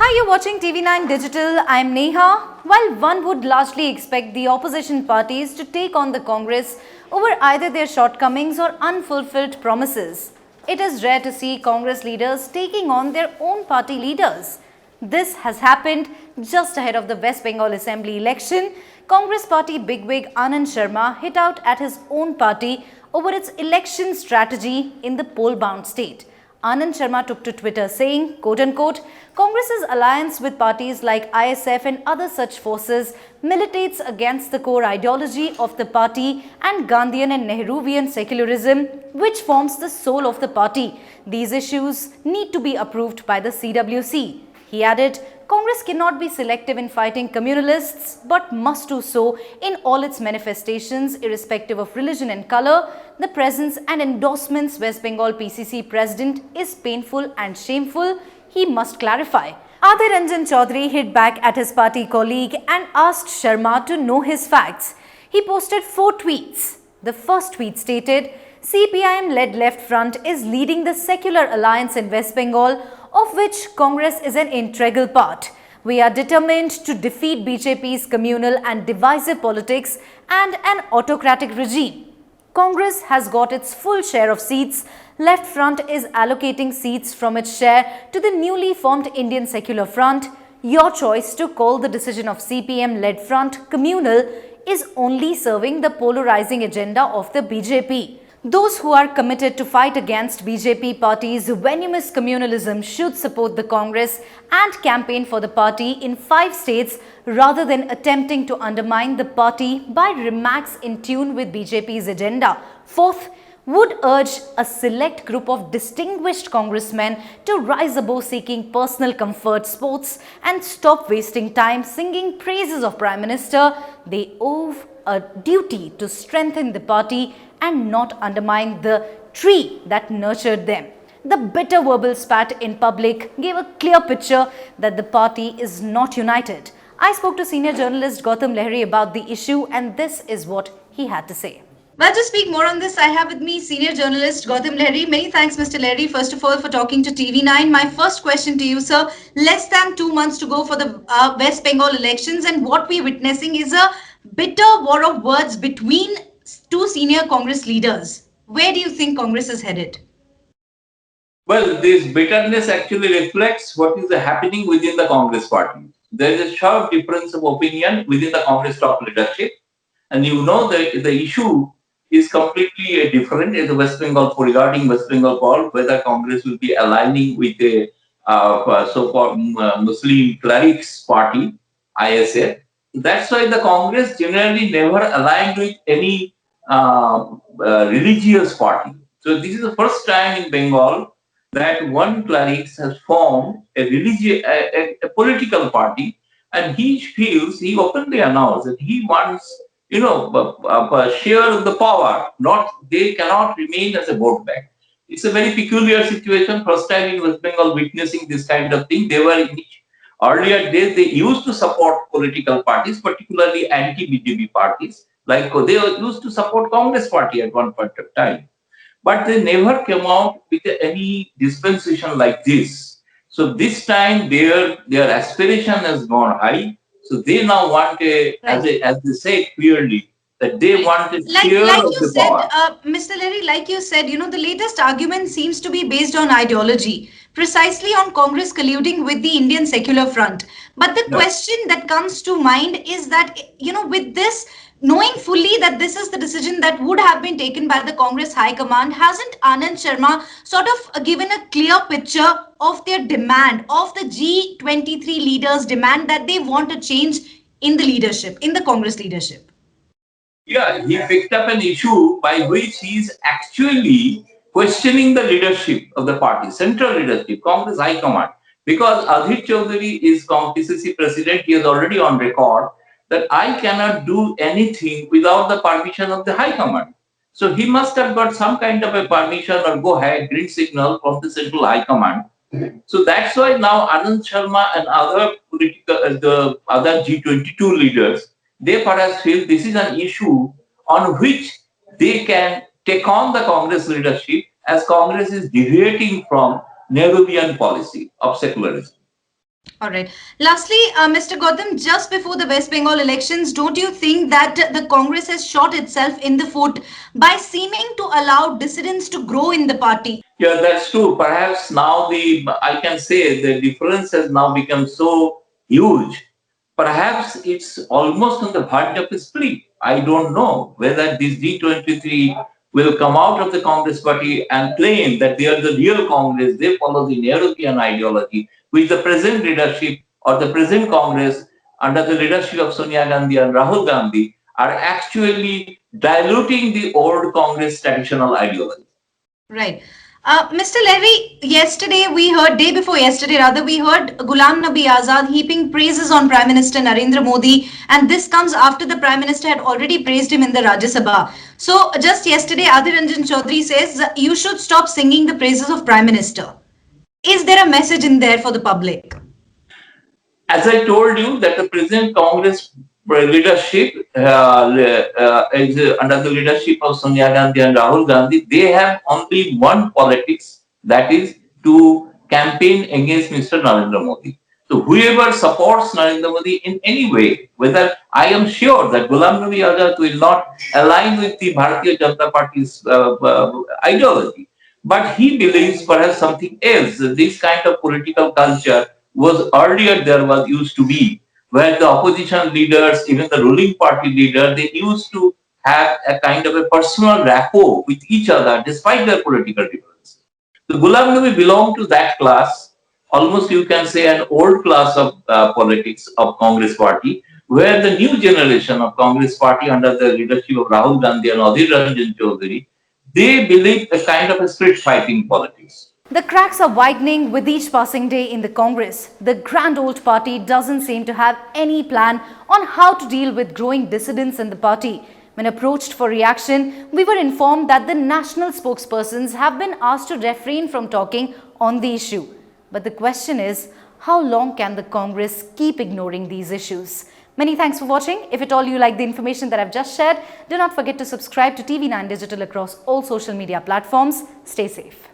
Hi, you're watching TV9 Digital. I'm Neha. While one would largely expect the opposition parties to take on the Congress over either their shortcomings or unfulfilled promises, it is rare to see Congress leaders taking on their own party leaders. This has happened just ahead of the West Bengal Assembly election. Congress party bigwig Anand Sharma hit out at his own party over its election strategy in the poll-bound state. Anand Sharma took to Twitter saying, quote-unquote, Congress's alliance with parties like ISF and other such forces militates against the core ideology of the party and Gandhian and Nehruvian secularism, which forms the soul of the party. These issues need to be approved by the CWC. He added, Congress cannot be selective in fighting communalists, but must do so in all its manifestations, irrespective of religion and color. The presence and endorsements West Bengal PCC president is painful and shameful, he must clarify. Adhir Ranjan Chaudhary hit back at his party colleague and asked Sharma to know his facts. He posted 4 tweets. The first tweet stated, CPIM-led Left Front is leading the secular alliance in West Bengal, of which Congress is an integral part. We are determined to defeat BJP's communal and divisive politics and an autocratic regime. Congress has got its full share of seats. Left Front is allocating seats from its share to the newly formed Indian Secular Front. Your choice to call the decision of CPM-led Front communal is only serving the polarizing agenda of the BJP. Those who are committed to fight against BJP party's venomous communalism should support the Congress and campaign for the party in 5 states rather than attempting to undermine the party by remarks in tune with BJP's agenda. Fourth, would urge a select group of distinguished congressmen to rise above seeking personal comfort sports and stop wasting time singing praises of Prime Minister. They owe a duty to strengthen the party and not undermine the tree that nurtured them. The bitter verbal spat in public gave a clear picture that the party is not united. I spoke to senior journalist Gautam Lahiri about the issue, and this is what he had to say. Well, to speak more on this, I have with me senior journalist Gautam Lahiri. Many thanks, Mr. Lahiri, first of all, for talking to TV9. My first question to you, sir, less than 2 months to go for the West Bengal elections, and what we're witnessing is a bitter war of words between 2 senior Congress leaders. Where do you think Congress is headed? Well, this bitterness actually reflects what is happening within the Congress party. There is a sharp difference of opinion within the Congress top leadership. And you know that the issue is completely different in the West Bengal regarding West Bengal poll, whether Congress will be aligning with a so-called Muslim clerics party, ISF. That's why the Congress generally never aligned with any religious party. So this is the first time in Bengal that one clerics has formed a political party, and he openly announced that he wants a share of the power. They cannot remain as a vote bank. It's a very peculiar situation. First time in West Bengal witnessing this kind of thing. They were in earlier days, they used to support political parties, particularly anti-BJP parties. Like they used to support Congress party at one point of time. But they never came out with any dispensation like this. So this time their aspiration has gone high. So they now want as they say clearly, that they want a share of the power. Mr. Lahiri, like you said, the latest argument seems to be based on ideology, precisely on Congress colluding with the Indian Secular Front. But the question that comes to mind is that, with this, knowing fully that this is the decision that would have been taken by the Congress High Command, hasn't Anand Sharma sort of given a clear picture of their demand, of the G23 leaders' demand that they want a change in the leadership, in the Congress leadership? Yeah, he picked up an issue by which he is actually questioning the leadership of the party, central leadership, Congress High Command. Because Adhir Chaudhary is PCC president, he is already on record that I cannot do anything without the permission of the High Command. So he must have got some kind of a permission or go ahead, green signal from the Central High Command. So that's why now Anand Sharma and the other G22 leaders, they perhaps feel this is an issue on which they can take on the Congress leadership, as Congress is deviating from Nehruvian policy of secularism. All right. Lastly, Mr. Gautam, just before the West Bengal elections, don't you think that the Congress has shot itself in the foot by seeming to allow dissidents to grow in the party? Yeah, that's true. Perhaps now I can say the difference has now become so huge. Perhaps it's almost on the verge of a split. I don't know whether this G23 will come out of the Congress party and claim that they are the real Congress, they follow the European ideology, which the present leadership or the present Congress under the leadership of Sonia Gandhi and Rahul Gandhi are actually diluting the old Congress traditional ideology. Right. Mr. Levy, yesterday we heard, day before yesterday rather, we heard Ghulam Nabi Azad heaping praises on Prime Minister Narendra Modi, and this comes after the Prime Minister had already praised him in the Rajya Sabha. So, just yesterday, Adhir Ranjan Chaudhary says you should stop singing the praises of Prime Minister. Is there a message in there for the public? As I told you, that the present Congress leadership is under the leadership of Sonia Gandhi and Rahul Gandhi, they have only one politics, that is to campaign against Mr. Narendra Modi. So whoever supports Narendra Modi in any way, whether I am sure that Ghulam Nabi Azad will not align with the Bharatiya Janata Party's ideology, but he believes perhaps something else. This kind of political culture was earlier there was used to be, where the opposition leaders, even the ruling party leader, they used to have a kind of a personal rapport with each other despite their political differences. So Ghulam Nabi belonged to that class, almost you can say an old class of politics of Congress party, where the new generation of Congress party under the leadership of Rahul Gandhi and Adhir Ranjan Chaudhary, they believe a kind of a street fighting politics. The cracks are widening with each passing day in the Congress. The grand old party doesn't seem to have any plan on how to deal with growing dissidents in the party. When approached for reaction, we were informed that the national spokespersons have been asked to refrain from talking on the issue. But the question is, how long can the Congress keep ignoring these issues? Many thanks for watching. If at all you like the information that I've just shared, do not forget to subscribe to TV9 Digital across all social media platforms. Stay safe.